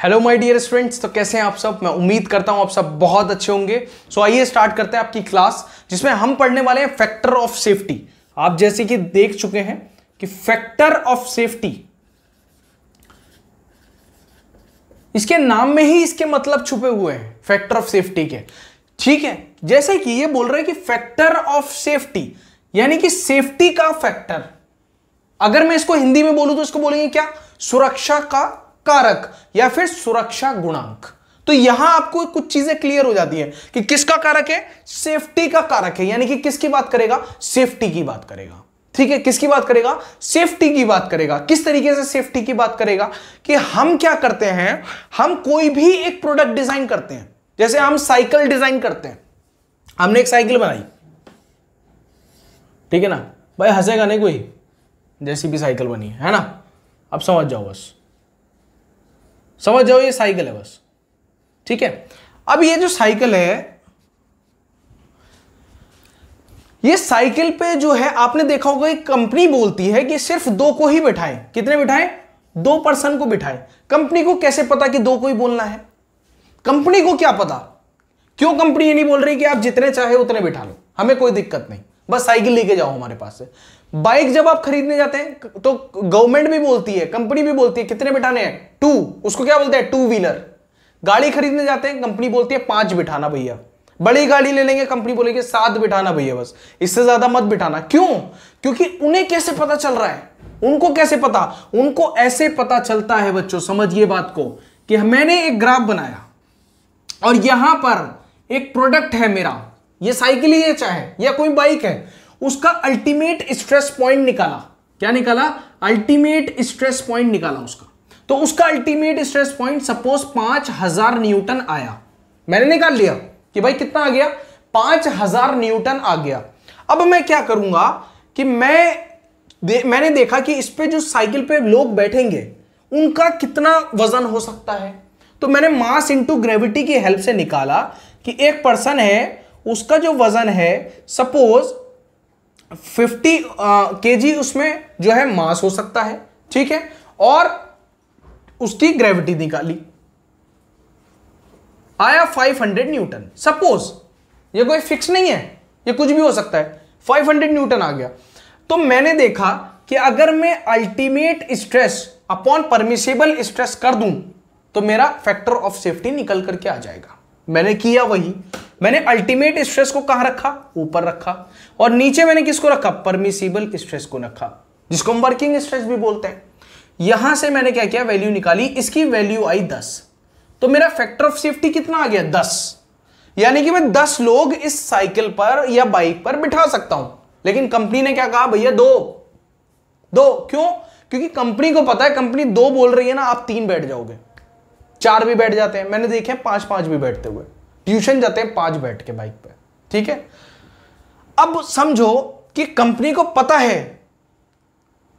Hello my dear students, तो कैसे हैं आप सब। मैं उम्मीद करता हूं आप सब बहुत अच्छे होंगे। सो आइए स्टार्ट करते हैं आपकी क्लास, जिसमें हम पढ़ने वाले हैं फैक्टर ऑफ सेफ्टी। आप जैसे कि देख चुके हैं कि फैक्टर ऑफ सेफ्टी, इसके नाम में ही इसके मतलब छुपे हुए हैं फैक्टर ऑफ सेफ्टी के। ठीक है, जैसे कि ये बोल रहे हैं कि फैक्टर ऑफ सेफ्टी यानी कि सेफ्टी का फैक्टर। अगर मैं इसको हिंदी में बोलूं तो इसको बोलेंगे क्या? सुरक्षा का कारक या फिर सुरक्षा गुणांक। तो यहां आपको कुछ चीजें क्लियर हो जाती है कि किसका कारक है? सेफ्टी का कारक है। यानी कि किसकी बात करेगा? सेफ्टी की बात करेगा। ठीक है, किसकी बात करेगा? सेफ्टी की बात करेगा। किस तरीके से सेफ्टी की बात करेगा? कि हम क्या करते हैं, हम कोई भी एक प्रोडक्ट डिजाइन करते हैं। जैसे हम साइकिल डिजाइन करते हैं, हमने एक साइकिल बनाई, ठीक है ना भाई, हंसेगा नहीं कोई, जैसी भी साइकिल बनी है ना। अब समझ जाओ, बस समझ जाओ, ये साइकिल है बस। ठीक है, अब ये जो साइकिल है, ये साइकिल पे जो है आपने देखा होगा एक कंपनी बोलती है कि सिर्फ 2 को ही बिठाएं। कितने बिठाएं? 2 पर्सन को बिठाएं। कंपनी को कैसे पता कि 2 को ही बोलना है? कंपनी को क्या पता? क्यों कंपनी ये नहीं बोल रही कि आप जितने चाहे उतने बिठा लो, हमें कोई दिक्कत नहीं, बस साइकिल लेके जाओ हमारे पास से। बाइक जब आप खरीदने जाते हैं तो गवर्नमेंट भी बोलती है, कंपनी भी बोलती है कितने बिठाने हैं? 2। उसको क्या बोलते हैं? 2 व्हीलर। गाड़ी खरीदने जाते हैं, कंपनी बोलती है 5 बिठाना भैया। बड़ी गाड़ी ले लेंगे, कंपनी बोलेगी 7 बिठाना भैया, बस इससे ज्यादा मत बिठाना। क्यों? क्योंकि उन्हें कैसे पता चल रहा है? उनको कैसे पता? उनको ऐसे पता चलता है बच्चों, समझिए बात को, कि मैंने एक ग्राफ बनाया और यहां पर एक प्रोडक्ट है मेरा, ये साइकिल ही है चाहे या कोई बाइक है, उसका अल्टीमेट स्ट्रेस पॉइंट निकाला। क्या निकाला? अल्टीमेट स्ट्रेस पॉइंट निकाला उसका। तो उसका ultimate stress point suppose 5000 Newton आया। मैंने निकाल लिया कि भाई कितना आ गया? 5000 न्यूटन आ गया। अब मैं क्या करूंगा कि मैंने देखा कि इस पे जो साइकिल पे लोग बैठेंगे उनका कितना वजन हो सकता है। तो मैंने मास इंटू ग्रेविटी की हेल्प से निकाला कि एक पर्सन है, उसका जो वजन है सपोज 50 केजी, उसमें जो है मास हो सकता है। ठीक है, और उसकी ग्रेविटी निकाली, आया 500 न्यूटन। सपोज ये कोई फिक्स नहीं है, ये कुछ भी हो सकता है। 500 न्यूटन आ गया। तो मैंने देखा कि अगर मैं ultimate stress upon permissible stress कर दूं तो मेरा फैक्टर ऑफ सेफ्टी निकल करके आ जाएगा। मैंने किया वही, मैंने अल्टीमेट स्ट्रेस को कहां रखा? ऊपर रखा, और नीचे मैंने किसको रखा? परमिसिबल स्ट्रेस को रखा, जिसको हम वर्किंग स्ट्रेस भी बोलते हैं। यहां से मैंने क्या किया? वैल्यू निकाली, इसकी वैल्यू आई 10। तो मेरा फैक्टर ऑफ सेफ्टी कितना आ गया? 10। यानी कि मैं 10 लोग इस साइकिल पर या बाइक पर बिठा सकता हूं। लेकिन कंपनी ने क्या कहा? भैया 2। क्यों? क्योंकि कंपनी को पता है, कंपनी 2 बोल रही है ना, आप 3 बैठ जाओगे, 4 भी बैठ जाते हैं। मैंने देखे 5-5 भी बैठते हुए, ट्यूशन जाते हैं 5 बैठ के बाइक पे। ठीक है, अब समझो कि कंपनी को पता है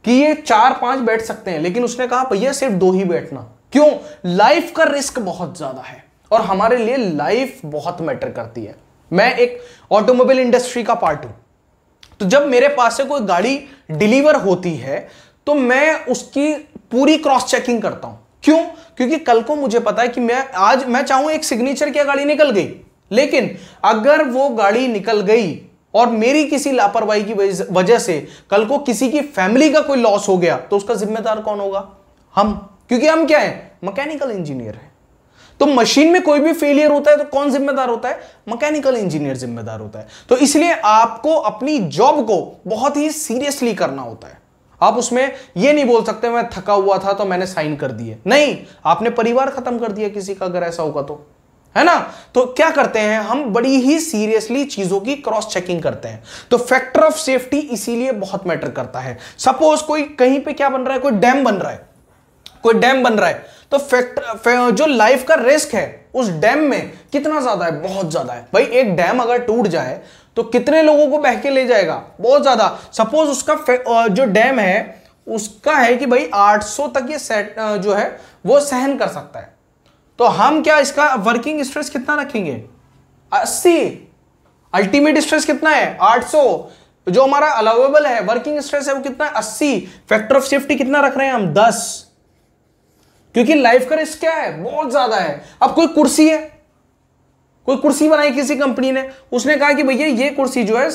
कि ये 4-5 बैठ सकते हैं, लेकिन उसने कहा भैया सिर्फ 2 ही बैठना। क्यों? लाइफ का रिस्क बहुत ज्यादा है और हमारे लिए लाइफ बहुत मैटर करती है। मैं एक ऑटोमोबाइल इंडस्ट्री का पार्ट हूं, तो जब मेरे पास से कोई गाड़ी डिलीवर होती है तो मैं उसकी पूरी क्रॉस चेकिंग करता हूं। क्यों? क्योंकि कल को मुझे पता है कि मैं चाहूं एक सिग्नेचर की गाड़ी निकल गई, लेकिन अगर वो गाड़ी निकल गई और मेरी किसी लापरवाही की वजह से कल को किसी की फैमिली का कोई लॉस हो गया तो उसका जिम्मेदार कौन होगा? हम। क्योंकि हम क्या है? मैकेनिकल इंजीनियर है। तो मशीन में कोई भी फेलियर होता है तो कौन जिम्मेदार होता है? मैकेनिकल इंजीनियर जिम्मेदार होता है। तो इसलिए आपको अपनी जॉब को बहुत ही सीरियसली करना होता है। आप उसमें यह नहीं बोल सकते मैं थका हुआ था तो मैंने साइन कर दिए। नहीं, आपने परिवार खत्म कर दिया किसी का, अगर ऐसा होगा तो, है ना। तो क्या करते हैं हम? बड़ी ही सीरियसली चीजों की क्रॉस चेकिंग करते हैं। तो फैक्टर ऑफ सेफ्टी इसीलिए बहुत मैटर करता है। सपोज कोई कहीं पे क्या बन रहा है? कोई डैम बन रहा है, तो जो लाइफ का रिस्क है उस डैम में कितना ज्यादा है? बहुत ज्यादा है भाई। एक डैम अगर टूट जाए तो कितने लोगों को बह के ले जाएगा? बहुत ज्यादा। सपोज उसका जो डैम है उसका है कि भाई 800 तक ये जो है वो सहन कर सकता है। तो हम क्या, इसका वर्किंग स्ट्रेस कितना रखेंगे? 80। अल्टीमेट स्ट्रेस कितना है? 800। जो हमारा अलाउेबल है वर्किंग स्ट्रेस है वो कितना है? 80। फैक्टर ऑफ सेफ्टी कितना रख रहे हैं हम? 10। क्योंकि लाइफ का रिस्क क्या है, बहुत ज्यादा है। अब कोई कुर्सी है, कोई कुर्सी बनाई किसी कंपनी ने, उसने कहा कि भैया ये कुर्सी जो है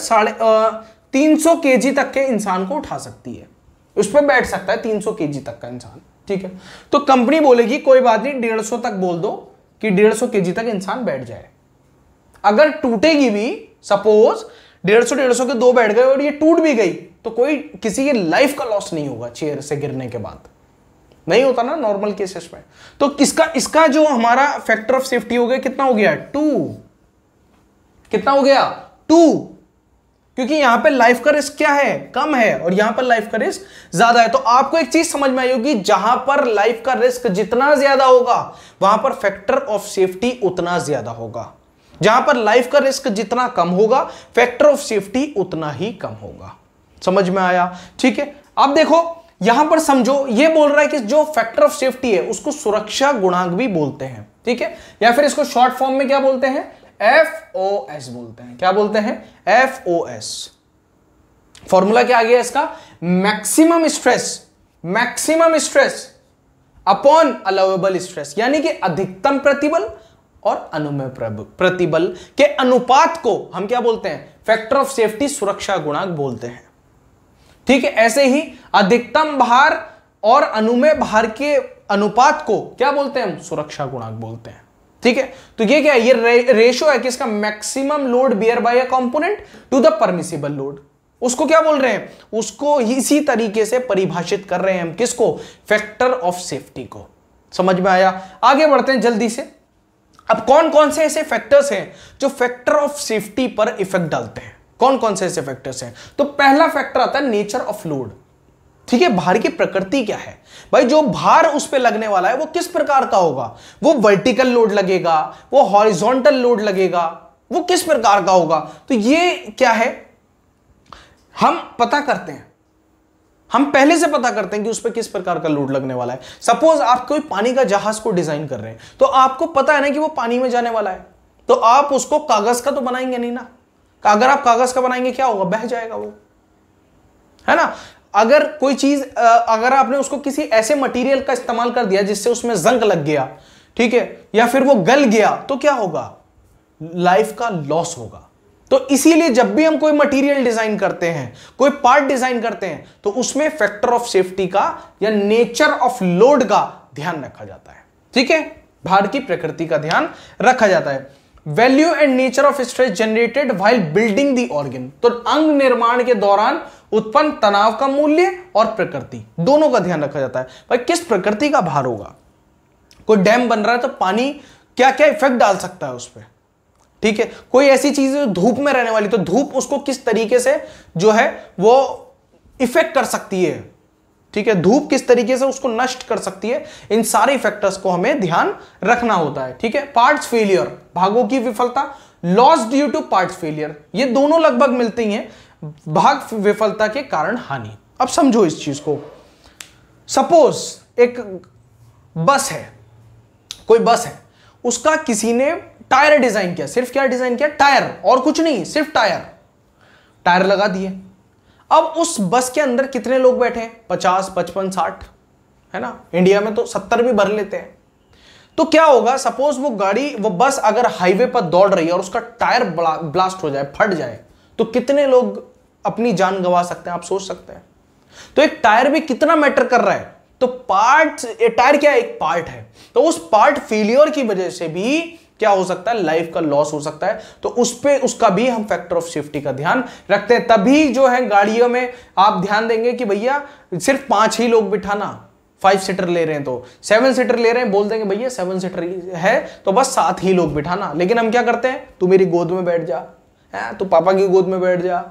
350 kg तक के इंसान को उठा सकती है, उस पर बैठ सकता है 300 kg तक का इंसान, ठीक है। तो कंपनी बोलेगी कोई बात नहीं, 150 तक बोल दो कि 150 kg तक इंसान बैठ जाए। अगर टूटेगी भी, सपोज 150 के 2 बैठ गए और ये टूट भी गई, तो कोई किसी की लाइफ का लॉस नहीं होगा चेयर से गिरने के बाद, नहीं होता ना नॉर्मल केसेस में। तो इसका जो हमारा फैक्टर ऑफ सेफ्टी हो गया, कितना हो गया, 2। कितना हो गया, 2, क्योंकि यहां पे लाइफ का रिस्क क्या है, कम है, और यहां पर लाइफ का रिस्क ज्यादा है। तो आपको एक चीज समझ में आई होगी, जहां पर लाइफ का रिस्क जितना ज्यादा होगा वहां पर फैक्टर ऑफ सेफ्टी उतना ज्यादा होगा, जहां पर लाइफ का रिस्क जितना कम होगा फैक्टर ऑफ सेफ्टी उतना ही कम होगा। समझ में आया, ठीक है। अब देखो यहां पर समझो, ये बोल रहा है कि जो फैक्टर ऑफ सेफ्टी है उसको सुरक्षा गुणांक भी बोलते हैं, ठीक है, या फिर इसको शॉर्ट फॉर्म में क्या बोलते हैं, FOS बोलते हैं। क्या बोलते हैं, FOS। फॉर्मूला क्या आ गया इसका, maximum stress upon allowable stress, यानी कि अधिकतम प्रतिबल और अनुमेय प्रतिबल के अनुपात को हम क्या बोलते हैं, फैक्टर ऑफ सेफ्टी, सुरक्षा गुणांक बोलते हैं, ठीक है। ऐसे ही अधिकतम भार और अनुमेय भार के अनुपात को क्या बोलते हैं हम, सुरक्षा गुणांक बोलते हैं, ठीक है। तो ये क्या है, ये रेशो है किसका, maximum load bear by a component to the permissible load, उसको क्या बोल रहे हैं, उसको इसी तरीके से परिभाषित कर रहे हैं हम, किसको, फैक्टर ऑफ सेफ्टी को। समझ में आया, आगे बढ़ते हैं जल्दी से। अब कौन कौन से ऐसे फैक्टर्स हैं जो फैक्टर ऑफ सेफ्टी पर इफेक्ट डालते हैं, कौन कौन से ऐसे फैक्टर्स हैं। तो पहला फैक्टर आता है नेचर ऑफ लोड, ठीक है, भार की प्रकृति क्या है भाई, जो भार उस पे लगने वाला है वो किस प्रकार का होगा, वो वर्टिकल लोड लगेगा, वो हॉरिजॉन्टल लोड लगेगा, वो किस प्रकार का होगा। तो ये क्या है, हम पता करते हैं, हम पहले से पता करते हैं कि उस पर किस प्रकार का लोड लगने वाला है। सपोज आप कोई पानी का जहाज को डिजाइन कर रहे हैं, तो आपको पता है ना कि वो पानी में जाने वाला है, तो आप उसको कागज का तो बनाएंगे नहीं ना, अगर आप कागज का बनाएंगे क्या होगा, बह जाएगा वो, है ना। अगर कोई चीज, अगर आपने उसको किसी ऐसे मटेरियल का इस्तेमाल कर दिया जिससे उसमें जंग लग गया, ठीक है, या फिर वो गल गया, तो क्या होगा, लाइफ का लॉस होगा। तो इसीलिए जब भी हम कोई मटेरियल डिजाइन करते हैं, कोई पार्ट डिजाइन करते हैं, तो उसमें फैक्टर ऑफ सेफ्टी का या नेचर ऑफ लोड का ध्यान रखा जाता है, ठीक है, भार की प्रकृति का ध्यान रखा जाता है। Value and nature of stress generated while building the organ, तो अंग निर्माण के दौरान उत्पन्न तनाव का मूल्य और प्रकृति दोनों का ध्यान रखा जाता है। भाई किस प्रकृति का भार होगा, कोई डैम बन रहा है तो पानी क्या क्या इफेक्ट डाल सकता है उस पर, ठीक है। कोई ऐसी चीज धूप में रहने वाली, तो धूप उसको किस तरीके से जो है वो इफेक्ट कर सकती है, ठीक है, धूप किस तरीके से उसको नष्ट कर सकती है, इन सारे फैक्टर्स को हमें ध्यान रखना होता है, ठीक है। पार्ट्स फेलियर, भागों की विफलता, loss due two parts failure, ये दोनों लगभग मिलते ही हैं, भाग विफलता के कारण हानि। अब समझो इस चीज को, सपोज एक बस है, कोई बस है, उसका किसी ने टायर डिजाइन किया, सिर्फ क्या डिजाइन किया, टायर, और कुछ नहीं, सिर्फ टायर लगा दिए। अब उस बस के अंदर कितने लोग बैठे हैं, 50, 55, 60, है ना, इंडिया में तो 70 भी भर लेते हैं। तो क्या होगा, सपोज वो बस अगर हाईवे पर दौड़ रही है और उसका टायर ब्लास्ट हो जाए, फट जाए, तो कितने लोग अपनी जान गंवा सकते हैं, आप सोच सकते हैं। तो एक टायर भी कितना मैटर कर रहा है, तो टायर क्या है, एक पार्ट है, तो उस पार्ट फेलियर की वजह से भी क्या हो सकता है, लाइफ का लॉस हो सकता है। तो उसका भी हम फैक्टर ऑफ सेफ्टी का ध्यान रखते हैं। तभी जो है गाड़ियों में आप ध्यान देंगे कि भैया सिर्फ 5 ही लोग बिठाना, 5 सीटर ले रहे हैं तो 7 सीटर ले रहे हैं, बोल देंगे भैया 7 सीटर है तो बस 7 ही लोग बिठाना। लेकिन हम क्या करते हैं, तू मेरी गोद में बैठ जा, है, तू पापा की गोद में बैठ जा,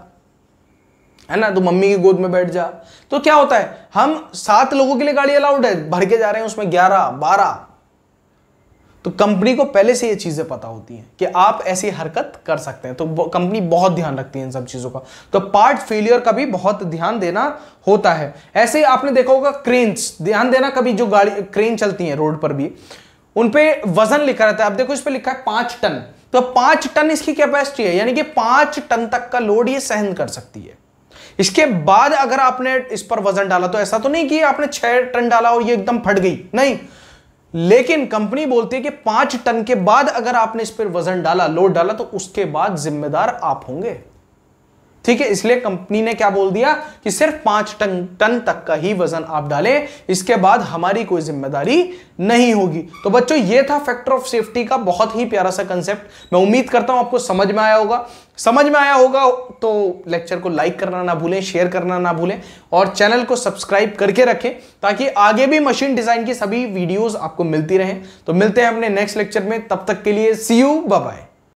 है ना, तू मम्मी की गोद में बैठ जा। तो क्या होता है, हम 7 लोगों के लिए गाड़ी अलाउड है, भर के जा रहे हैं उसमें 11, 12। तो कंपनी को पहले से ये चीजें पता होती हैं कि आप ऐसी हरकत कर सकते हैं, तो कंपनी बहुत ध्यान रखती है इन सब चीजों का। तो पार्ट फेलियर का भी बहुत ध्यान देना होता है। ऐसे ही आपने देखा होगा क्रेन्स, ध्यान देना, कभी जो गाड़ी क्रेन चलती है रोड पर भी, उन पे वजन लिखा रहता है। आप देखो इस पे लिखा है 5 टन, तो 5 टन इसकी कैपेसिटी है, यानी कि 5 टन तक का लोड ये सहन कर सकती है। इसके बाद अगर आपने इस पर वजन डाला, तो ऐसा तो नहीं कि आपने 6 टन डाला और ये एकदम फट गई, नहीं, लेकिन कंपनी बोलती है कि 5 टन के बाद अगर आपने इस पर वजन डाला, लोड डाला, तो उसके बाद जिम्मेदार आप होंगे। ठीक है, इसलिए कंपनी ने क्या बोल दिया कि सिर्फ 5 टन तक का ही वजन आप डालें, इसके बाद हमारी कोई जिम्मेदारी नहीं होगी। तो बच्चों, ये था फैक्टर ऑफ सेफ्टी का बहुत ही प्यारा सा कंसेप्ट। मैं उम्मीद करता हूं आपको समझ में आया होगा। समझ में आया होगा तो लेक्चर को लाइक करना ना भूलें, शेयर करना ना भूलें और चैनल को सब्सक्राइब करके रखें ताकि आगे भी मशीन डिजाइन की सभी वीडियोस आपको मिलती रहें। तो मिलते हैं अपने नेक्स्ट लेक्चर में, तब तक के लिए सी यू, बाय बाय।